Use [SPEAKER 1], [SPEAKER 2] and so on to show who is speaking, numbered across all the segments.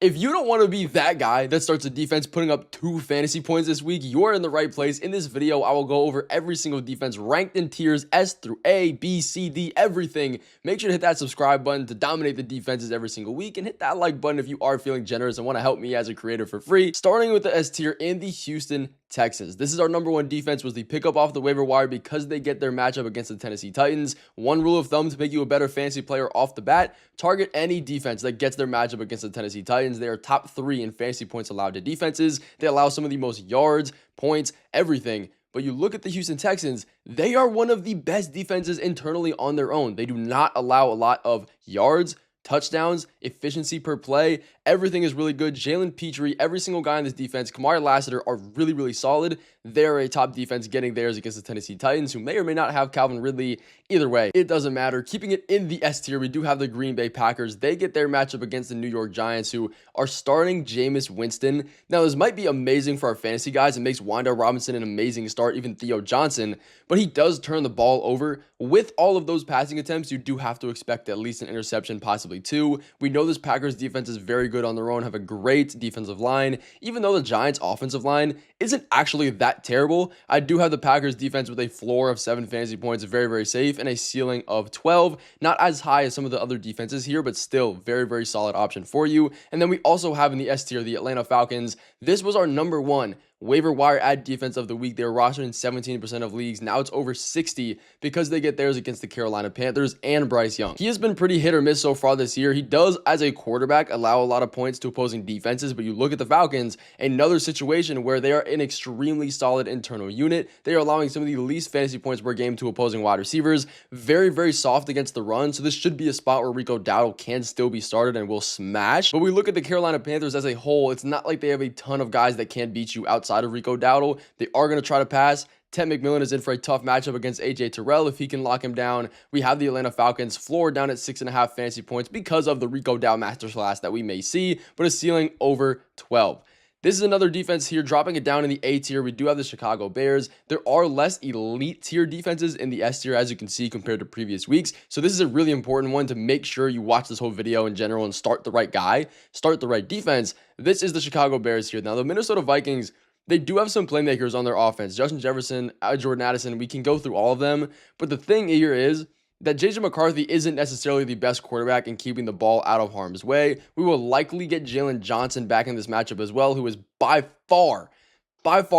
[SPEAKER 1] If you don't want to be that guy that starts a defense putting up 2 fantasy points this week, you're in the right place. In this video, I will go over every single defense ranked in tiers S through A, B, C, D, everything. Make sure to hit that subscribe button to dominate the defenses every single week, and hit that like button if you are feeling generous and want to help me as a creator for free. Starting with the S tier in the Houston Texans. This is our number one defense, was the pickup off the waiver wire because they get their matchup against the Tennessee Titans. One rule of thumb to make you a better fantasy player off the bat: target any defense that gets their matchup against the Tennessee Titans. They are top 3 in fantasy points allowed to defenses. They allow some of the most yards, points, everything. But you look at the Houston Texans, they are one of the best defenses internally on their own. They do not allow a lot of yards, touchdowns, efficiency per play. Everything is really good. Jalen Petrie, every single guy on this defense, Kamari Lassiter are really, really solid. They're a top defense getting theirs against the Tennessee Titans, who may or may not have Calvin Ridley. Either way, it doesn't matter. Keeping it in the S tier, we do have the Green Bay Packers. They get their matchup against the New York Giants, who are starting Jameis Winston. Now, this might be amazing for our fantasy guys. It makes Wan'Dale Robinson an amazing start, even Theo Johnson, but he does turn the ball over. With all of those passing attempts, you do have to expect at least an interception, possibly 2. We know this Packers defense is very good on their own, have a great defensive line. Even though the Giants offensive line isn't actually that terrible, I do have the Packers defense with a floor of 7 fantasy points, very, very safe, and a ceiling of 12. Not as high as some of the other defenses here, but still very, very solid option for you. And then we also have in the S tier the Atlanta Falcons. This was our number one waiver wire ad defense of the week. They were rostered in 17% of leagues. Now it's over 60 because they get theirs against the Carolina Panthers and Bryce Young. He has been pretty hit or miss so far this year. He does, as a quarterback, allow a lot of points to opposing defenses, but you look at the Falcons, another situation where they are an extremely solid internal unit. They are allowing some of the least fantasy points per game to opposing wide receivers. Very, very soft against the run, so this should be a spot where Rico Dowdle can still be started and will smash. But we look at the Carolina Panthers as a whole, it's not like they have a ton of guys that can beat you outside of Rico Dowdle. They are going to try to pass. Ted McMillan is in for a tough matchup against AJ Terrell if he can lock him down. We have the Atlanta Falcons floor down at 6.5 fantasy points because of the Rico Dowdle masterclass that we may see, but a ceiling over 12. This is another defense here, dropping it down in the A tier. We do have the Chicago Bears. There are less elite tier defenses in the S tier, as you can see, compared to previous weeks. So this is a really important one to make sure you watch this whole video in general and start the right guy, start the right defense. This is the Chicago Bears here. Now, the Minnesota Vikings, they do have some playmakers on their offense. Justin Jefferson, Jordan Addison, we can go through all of them. But the thing here is that J.J. McCarthy isn't necessarily the best quarterback in keeping the ball out of harm's way. We will likely get Jalen Johnson back in this matchup as well, who is by far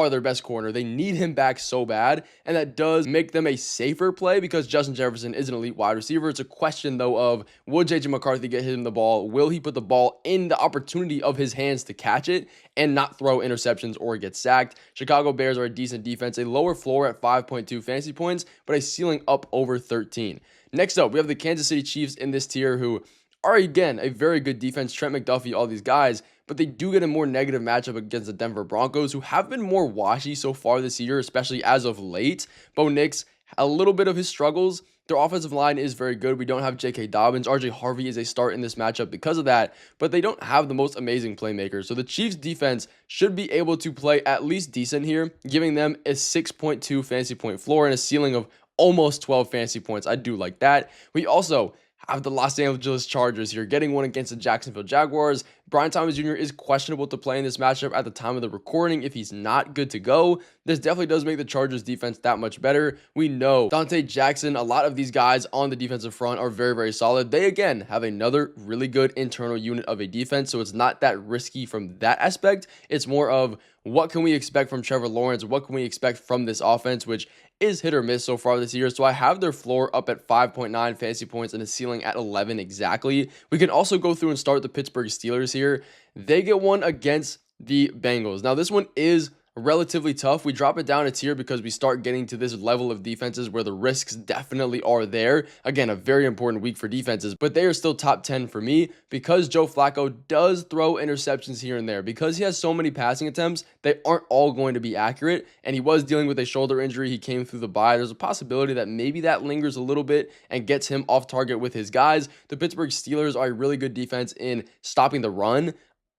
[SPEAKER 1] their best corner. They need him back so bad, and that does make them a safer play because Justin Jefferson is an elite wide receiver. It's a question, though, of will J.J. McCarthy get him the ball? Will he put the ball in the opportunity of his hands to catch it and not throw interceptions or get sacked? Chicago Bears are a decent defense, a lower floor at 5.2 fantasy points, but a ceiling up over 13. Next up, we have the Kansas City Chiefs in this tier, who are, again, a very good defense. Trent McDuffie, all these guys, but they do get a more negative matchup against the Denver Broncos, who have been more washy so far this year, especially as of late. Bo Nix, a little bit of his struggles. Their offensive line is very good. We don't have J.K. Dobbins. R.J. Harvey is a start in this matchup because of that, but they don't have the most amazing playmakers. So the Chiefs defense should be able to play at least decent here, giving them a 6.2 fantasy point floor and a ceiling of almost 12 fantasy points. I do like that. We also have the Los Angeles Chargers here, getting one against the Jacksonville Jaguars. Brian Thomas Jr. is questionable to play in this matchup at the time of the recording. If he's not good to go, this definitely does make the Chargers defense that much better. We know Dante Jackson, a lot of these guys on the defensive front are very, very solid. They, again, have another really good internal unit of a defense, so it's not that risky from that aspect. It's more of what can we expect from Trevor Lawrence? What can we expect from this offense, which is hit or miss so far this year. So I have their floor up at 5.9 fantasy points and a ceiling at 11 exactly. We can also go through and start the Pittsburgh Steelers here. They get one against the Bengals. Now, this one is relatively tough. We drop it down a tier because we start getting to this level of defenses where the risks definitely are there. Again, a very important week for defenses, but they are still top 10 for me because Joe Flacco does throw interceptions here and there. Because he has so many passing attempts, they aren't all going to be accurate, and he was dealing with a shoulder injury. He came through the bye. There's a possibility that maybe that lingers a little bit and gets him off target with his guys. The Pittsburgh Steelers are a really good defense in stopping the run.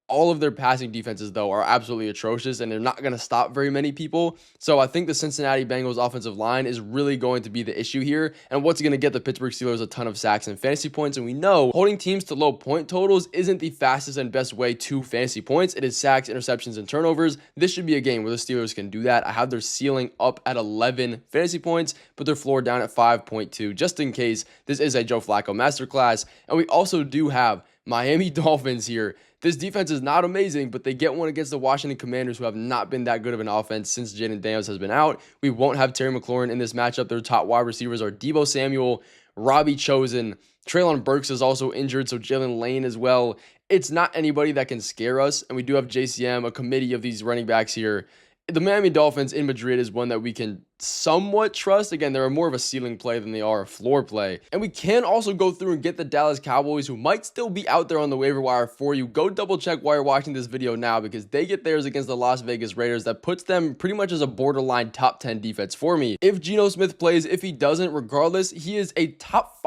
[SPEAKER 1] All of their passing defenses, though, are absolutely atrocious, and they're not going to stop very many people. So I think the Cincinnati Bengals offensive line is really going to be the issue here, and what's going to get the Pittsburgh Steelers a ton of sacks and fantasy points. And we know holding teams to low point totals isn't the fastest and best way to fantasy points. It is sacks, interceptions, and turnovers. This should be a game where the Steelers can do that. I have their ceiling up at 11 fantasy points, but their floor down at 5.2, just in case this is a Joe Flacco masterclass. And we also do have Miami Dolphins here. This defense is not amazing, but they get one against the Washington Commanders, who have not been that good of an offense since Jaden Daniels has been out. We won't have Terry McLaurin in this matchup. Their top wide receivers are Deebo Samuel, Robbie Chosen. Treylon Burks is also injured, so Jalen Lane as well. It's not anybody that can scare us, and we do have JCM, a committee of these running backs here. The Miami Dolphins in Madrid is one that we can somewhat trust. Again, they're more of a ceiling play than they are a floor play. And we can also go through and get the Dallas Cowboys, who might still be out there on the waiver wire for you. Go double check while you're watching this video now, because they get theirs against the Las Vegas Raiders. That puts them pretty much as a borderline top 10 defense for me. If Geno Smith plays, if he doesn't, regardless, he is a top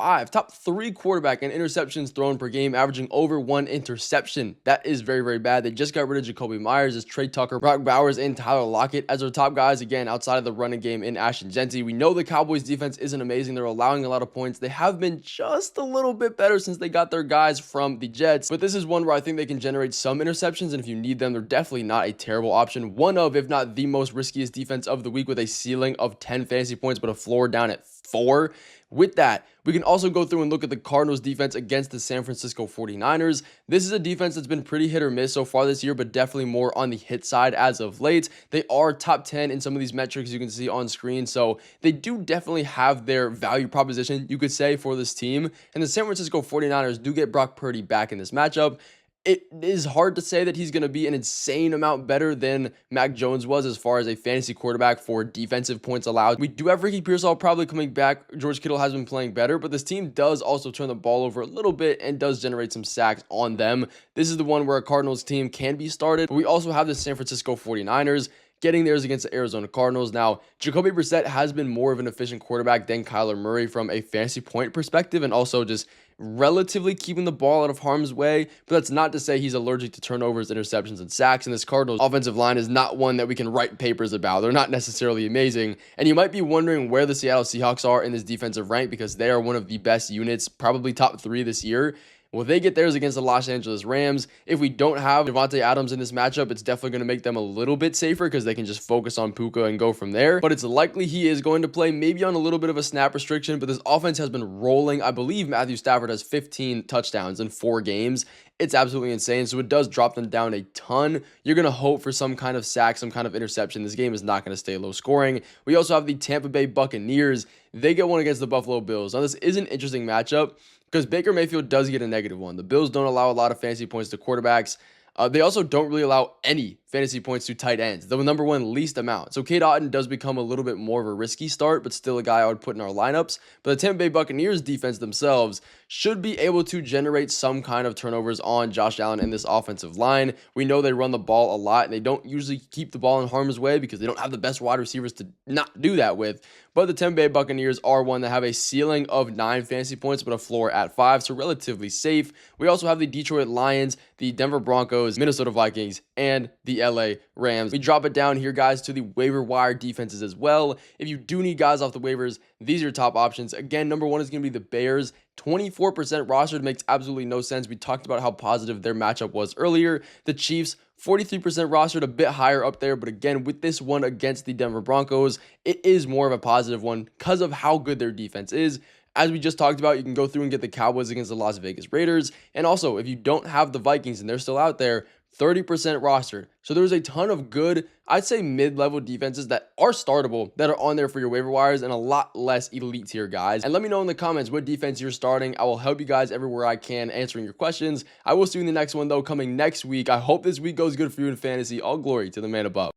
[SPEAKER 1] 3 quarterback in interceptions thrown per game, averaging over 1 interception. That is very, very bad. They just got rid of Jacoby Myers as Trey Tucker, Brock Bowers, and Tyler Lockett as their top guys, again, outside of the running game in Ashton Genty. We know the Cowboys defense isn't amazing. They're allowing a lot of points. They have been just a little bit better since they got their guys from the Jets, but this is one where I think they can generate some interceptions, and if you need them, they're definitely not a terrible option. One of, if not the most riskiest defense of the week, with a ceiling of 10 fantasy points, but a floor down at 4. With that, we can also go through and look at the Cardinals defense against the San Francisco 49ers. This is a defense that's been pretty hit or miss so far this year, but definitely more on the hit side as of late. They are top 10 in some of these metrics you can see on screen, so they do definitely have their value proposition, you could say, for this team. And the San Francisco 49ers do get Brock Purdy back in this matchup. It is hard to say that he's going to be an insane amount better than Mac Jones was as far as a fantasy quarterback for defensive points allowed. We do have Ricky Pearsall probably coming back. George Kittle has been playing better, but this team does also turn the ball over a little bit and does generate some sacks on them. This is the one where a Cardinals team can be started, but we also have the San Francisco 49ers getting theirs against the Arizona Cardinals. Now, Jacoby Brissett has been more of an efficient quarterback than Kyler Murray from a fantasy point perspective, and also just relatively keeping the ball out of harm's way, but that's not to say he's allergic to turnovers, interceptions, and sacks, and this Cardinals offensive line is not one that we can write papers about. They're not necessarily amazing, and you might be wondering where the Seattle Seahawks are in this defensive rank, because they are one of the best units, probably top 3 this year. Well, they get theirs against the Los Angeles Rams. If we don't have Devontae Adams in this matchup, it's definitely going to make them a little bit safer, because they can just focus on Puka and go from there. But it's likely he is going to play, maybe on a little bit of a snap restriction, but this offense has been rolling. I believe Matthew Stafford has 15 touchdowns in 4 games. It's absolutely insane, so it does drop them down a ton. You're going to hope for some kind of sack, some kind of interception. This game is not going to stay low scoring. We also have the Tampa Bay Buccaneers. They get one against the Buffalo Bills. Now, this is an interesting matchup, because Baker Mayfield does get a -1. The Bills don't allow a lot of fantasy points to quarterbacks. They also don't really allow any fantasy points to tight ends, the number 1 least amount. So Cade Otton does become a little bit more of a risky start, but still a guy I would put in our lineups. But the Tampa Bay Buccaneers defense themselves should be able to generate some kind of turnovers on Josh Allen in this offensive line. We know they run the ball a lot, and they don't usually keep the ball in harm's way because they don't have the best wide receivers to not do that with. But the Tampa Bay Buccaneers are one that have a ceiling of 9 fantasy points, but a floor at 5, so relatively safe. We also have the Detroit Lions, the Denver Broncos, Minnesota Vikings, and the LA Rams. We drop it down here, guys, to the waiver wire defenses as well. If you do need guys off the waivers, these are your top options. Again, number 1 is going to be the Bears. 24% rostered makes absolutely no sense. We talked about how positive their matchup was earlier. The Chiefs, 43% rostered, a bit higher up there, but again, with this one against the Denver Broncos, it is more of a positive one because of how good their defense is. As we just talked about, you can go through and get the Cowboys against the Las Vegas Raiders. And also, if you don't have the Vikings and they're still out there, 30% rostered. So there's a ton of good, I'd say mid-level defenses that are startable, that are on there for your waiver wires, and a lot less elite tier guys. And let me know in the comments what defense you're starting. I will help you guys everywhere I can answering your questions. I will see you in the next one, though, coming next week. I hope this week goes good for you in fantasy. All glory to the man above.